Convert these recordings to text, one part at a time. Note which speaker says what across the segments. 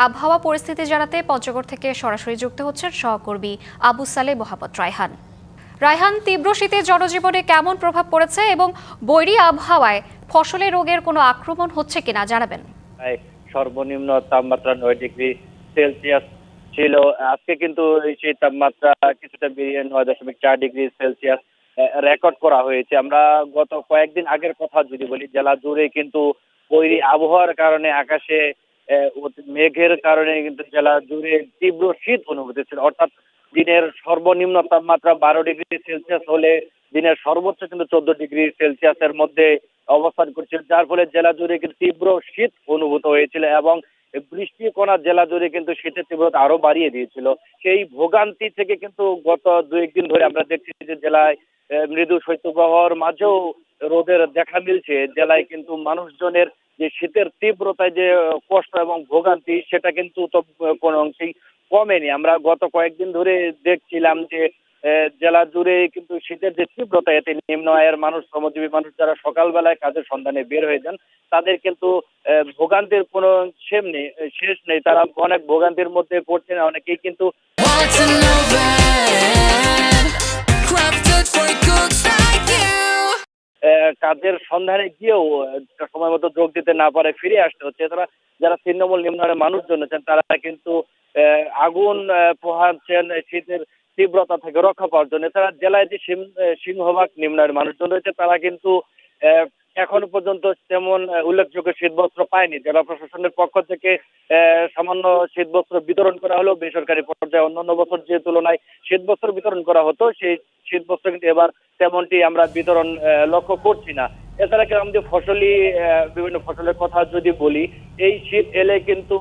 Speaker 1: আবহাওয়া পরিস্থিতি জানাতে পঞ্চগড় থেকে সরাসরি যুক্ত হচ্ছেন সহকর্মী আবু সালে মোহাম্মদ রায়হান। রায়হান, তীব্র শীতে জনজীবনে কেমন প্রভাব পড়েছে এবং বৈরী আবহাওয়ায় ফসলে রোগের কোনো আক্রমণ হচ্ছে কিনা জানাবেন।
Speaker 2: সর্বনিম্ন তাপমাত্রা 9 ডিগ্রি সেলসিয়াস ছিল। আজকে কিন্তু সেই তাপমাত্রা কিছুটা বেরিয়ে 9.4 ডিগ্রি সেলসিয়াস রেকর্ড করা হয়েছে। আমরা গত কয়েকদিন আগের কথা যদি বলি, জেলা জুড়ে কিন্তু বৈরী আবহাওয়ার কারণে আকাশে মেঘের কারণে কিন্তু জেলা জুড়ে তীব্র শীত অনুভূত ছিল। অর্থাৎ দিনের সর্বনিম্ন তাপমাত্রা 12 ডিগ্রি সেলসিয়াস হলে দিনের সর্বোচ্চ কিন্তু 14 ডিগ্রি সেলসিয়াসের মধ্যে অবস্থান করছিল, যার ফলে জেলা জুড়ে কিন্তু তীব্র শীত অনুভূত হয়েছিল এবং বৃষ্টিকণা জেলা জুড়ে কিন্তু শীতের তীব্রতা আরো বাড়িয়ে দিয়েছিল। সেই ভোগান্তি থেকে কিন্তু গত দু একদিন ধরে আমরা দেখছি যে জেলায় মৃদু শৈত্যপ্রবাহর মাঝেও রোদের দেখা মিলছে। জেলায় কিন্তু মানুষজনের যে শীতের তীব্রতায় যে কষ্ট এবং ভোগান্তি, সেটা কিন্তু তো কোনো অংশেই কমেনি। আমরা গত কয়েকদিন ধরে দেখছিলাম যে জেলা জুড়ে কিন্তু শীতের যে তীব্রতা, এতে নিম্ন আয়ের মানুষ, শ্রমজীবী মানুষ যারা সকালবেলায় কাজের সন্ধানে বের হয়ে যান, তাদের কিন্তু ভোগান্তির কোনো শেষ নেই। তারা অনেক ভোগান্তির মধ্যে পড়ছেন। অনেকেই কিন্তু কাজের সন্ধানে গিয়েও সময় মতো যোগ দিতে না পারে ফিরে আসতে হচ্ছে। এছাড়া যারা তৃণমূল নিম্ন আয়ের মানুষজন আছেন, তারা কিন্তু আগুন পোহাচ্ছেন শীতের তীব্রতা থেকে রক্ষা পাওয়ার জন্য। এছাড়া জেলায় যে সিংহভাগ নিম্ন আয়ের মানুষজন রয়েছে, তারা কিন্তু এখনো পর্যন্ত তেমন উল্লেখযোগ্য শীতবস্ত্র পায়নি। জেলা প্রশাসনের পক্ষ থেকে সামান্য শীতবস্ত্র বিতরণ করা হলো। বেসরকারি পর্যায়ে অন্যান্য বছর যে তুলনায় শীতবস্ত্র বিতরণ করা হতো, সেই শীতবস্ত্র কিন্তু এবার তেমনটি আমরা বিতরণ লক্ষ্য করছি না। এছাড়া আমাদের বিভিন্ন ফসলের কথা যদি বলি, এই শীত এলে কিন্তু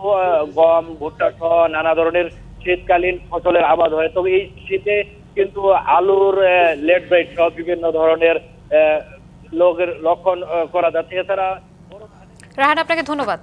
Speaker 2: গম, ভুট্টা সহ নানা ধরনের শীতকালীন ফসলের আবাদ হয়। তবে এই শীতে কিন্তু আলুর লেট ব্রাইট সহ বিভিন্ন ধরনের রোগের লক্ষণ করা যাচ্ছে। এছাড়া
Speaker 1: রায়হান, আপনাকে ধন্যবাদ।